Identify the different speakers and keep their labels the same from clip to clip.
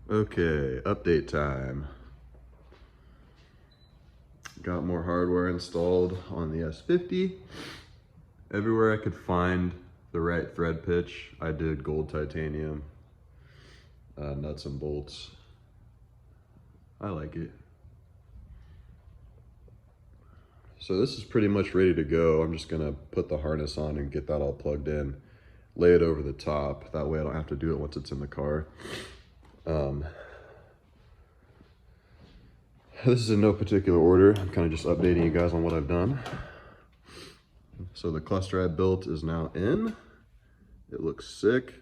Speaker 1: Okay, update time. Got more hardware installed on the S50. Everywhere I could find the right thread pitch, I did gold titanium, nuts and bolts. I like it. So this is pretty much ready to go. I'm just gonna put the harness on and get that all plugged in, lay it over the top. That way I don't have to do it once it's in the car. This is in no particular order. I'm kind of just updating you guys on what I've done. So the cluster I built is now in. It looks sick.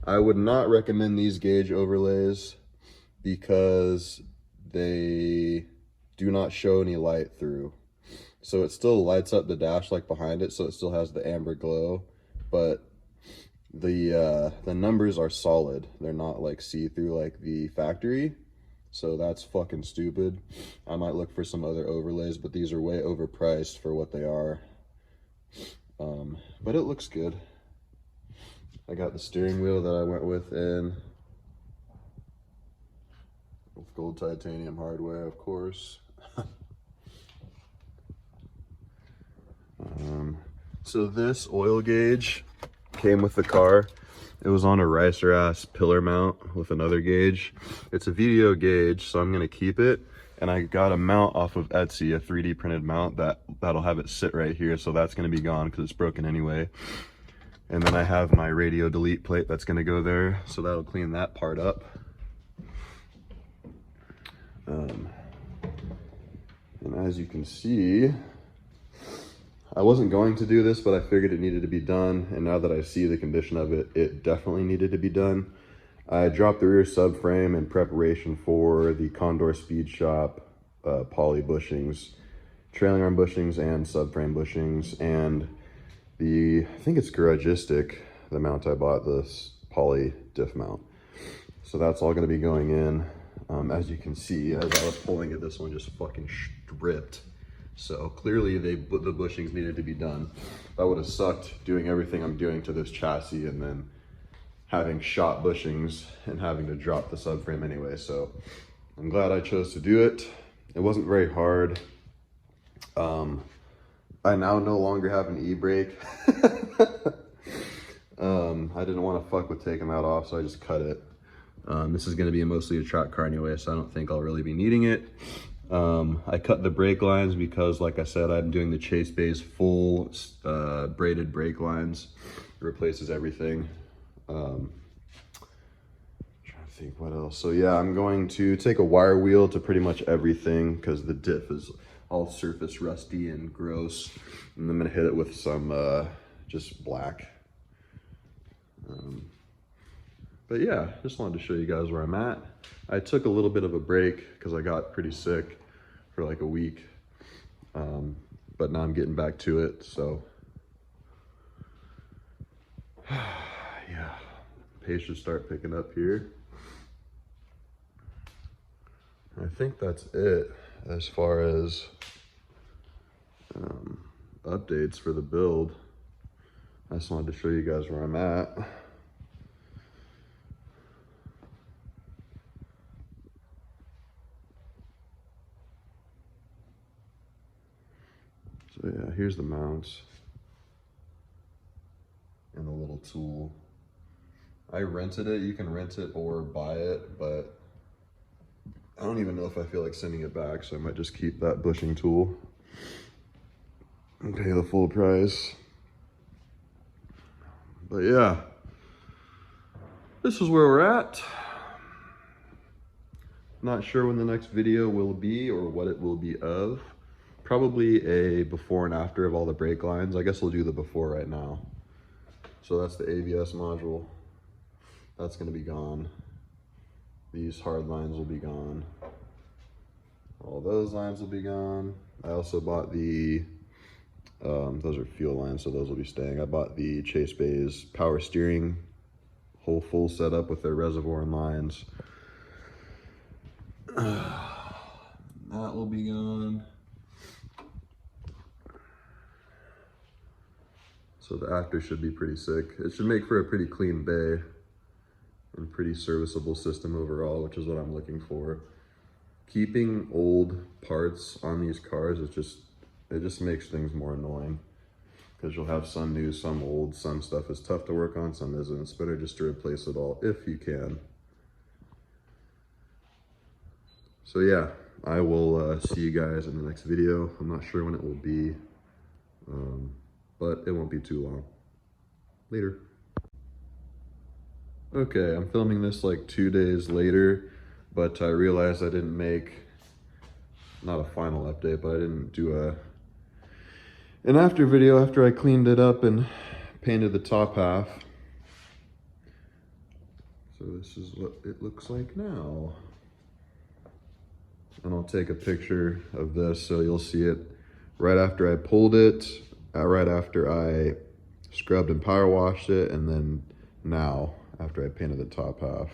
Speaker 1: I would not recommend these gauge overlays because they do not show any light through. So it still lights up the dash like behind it, so it still has the amber glow, but the numbers are solid. They're not like see-through like the factory. So that's fucking stupid. I might look for some other overlays, but these are way overpriced for what they are. But it looks good. I got the steering wheel that I went with with gold titanium hardware, of course. So this oil gauge came with the car. It was on a ricer ass pillar mount with another gauge. It's a VDO gauge, so I'm gonna keep it. And I got a mount off of Etsy, a 3D printed mount that'll have it sit right here. So that's gonna be gone because it's broken anyway. And then I have my radio delete plate that's gonna go there. So that'll clean that part up. And as you can see, I wasn't going to do this, but I figured it needed to be done. And now that I see the condition of it, it definitely needed to be done. I dropped the rear subframe in preparation for the Condor Speed Shop poly bushings, trailing arm bushings and subframe bushings. And I think it's Garagistic, the mount I bought, this poly diff mount. So that's all gonna be going in. As you can see, as I was pulling it, this one just fucking stripped. So clearly the bushings needed to be done. That would have sucked doing everything I'm doing to this chassis and then having shot bushings and having to drop the subframe anyway. So I'm glad I chose to do it. It wasn't very hard. I now no longer have an e-brake. I didn't want to fuck with taking that off, so I just cut it. This is going to be mostly a track car anyway, so I don't think I'll really be needing it. I cut the brake lines because, like I said, I'm doing the Chase Bay's full braided brake lines. It replaces everything. Trying to think what else. So yeah, I'm going to take a wire wheel to pretty much everything because the diff is all surface rusty and gross. And I'm gonna hit it with some just black. But yeah, just wanted to show you guys where I'm at. I took a little bit of a break because I got pretty sick for like a week. But now I'm getting back to it, so. Yeah, pace should start picking up here. I think that's it as far as updates for the build. I just wanted to show you guys where I'm at. So yeah, here's the mounts and the little tool. I rented it. You can rent it or buy it, but I don't even know if I feel like sending it back, so I might just keep that bushing tool and pay the full price. But yeah, this is where we're at. Not sure when the next video will be or what it will be of. Probably a before and after of all the brake lines. I guess we'll do the before right now. So that's the ABS module. That's gonna be gone. These hard lines will be gone. All those lines will be gone. I also bought the, those are fuel lines, so those will be staying. I bought the Chase Bay's power steering, whole full setup with their reservoir and lines. That will be gone. So the after should be pretty sick. It should make for a pretty clean bay. and pretty serviceable system overall, which is what I'm looking for. Keeping old parts on these cars is it just makes things more annoying, because you'll have some new, some old, some stuff is tough to work on, some isn't. It's better just to replace it all if you can. So yeah, I will see you guys in the next video. I'm not sure when it will be, but it won't be too long. Later. Okay, I'm filming this like 2 days later, but I realized I didn't make, not a final update, but I didn't do an after video after I cleaned it up and painted the top half. So this is what it looks like now. And I'll take a picture of this so you'll see it right after I pulled it, right after I scrubbed and power washed it, and then now after I painted the top half.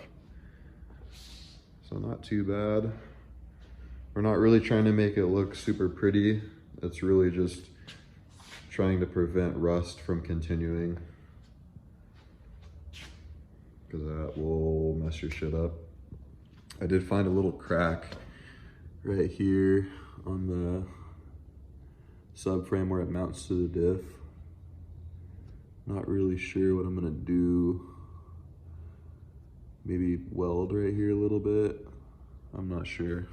Speaker 1: So not too bad. We're not really trying to make it look super pretty. It's really just trying to prevent rust from continuing, because that will mess your shit up. I did find a little crack right here on the subframe where it mounts to the diff. Not really sure what I'm gonna do. Maybe weld right here a little bit. I'm not sure.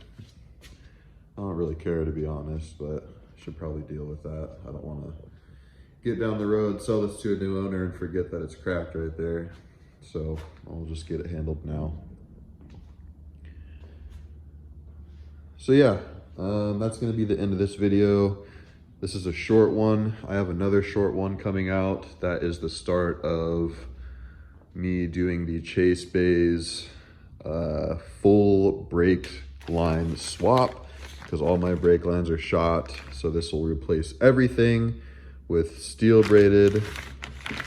Speaker 1: I don't really care, to be honest, but I should probably deal with that. I don't wanna get down the road, sell this to a new owner and forget that it's cracked right there. So I'll just get it handled now. So yeah, that's gonna be the end of this video. This is a short one. I have another short one coming out. That is the start of me doing the Chase Bays full brake line swap, because all my brake lines are shot. So this will replace everything with steel braided,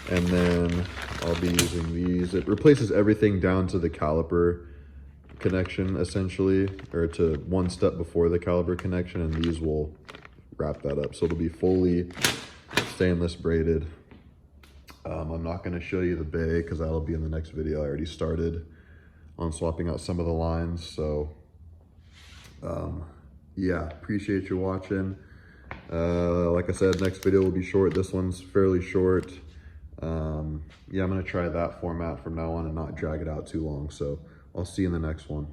Speaker 1: and then I'll be using these. It replaces everything down to the caliper connection, essentially, or to one step before the caliper connection, and these will wrap that up. So it'll be fully stainless braided. I'm not going to show you the bay because that'll be in the next video. I already started on swapping out some of the lines. So yeah, appreciate you watching. Like I said, next video will be short. This one's fairly short. Yeah, I'm going to try that format from now on and not drag it out too long. So I'll see you in the next one.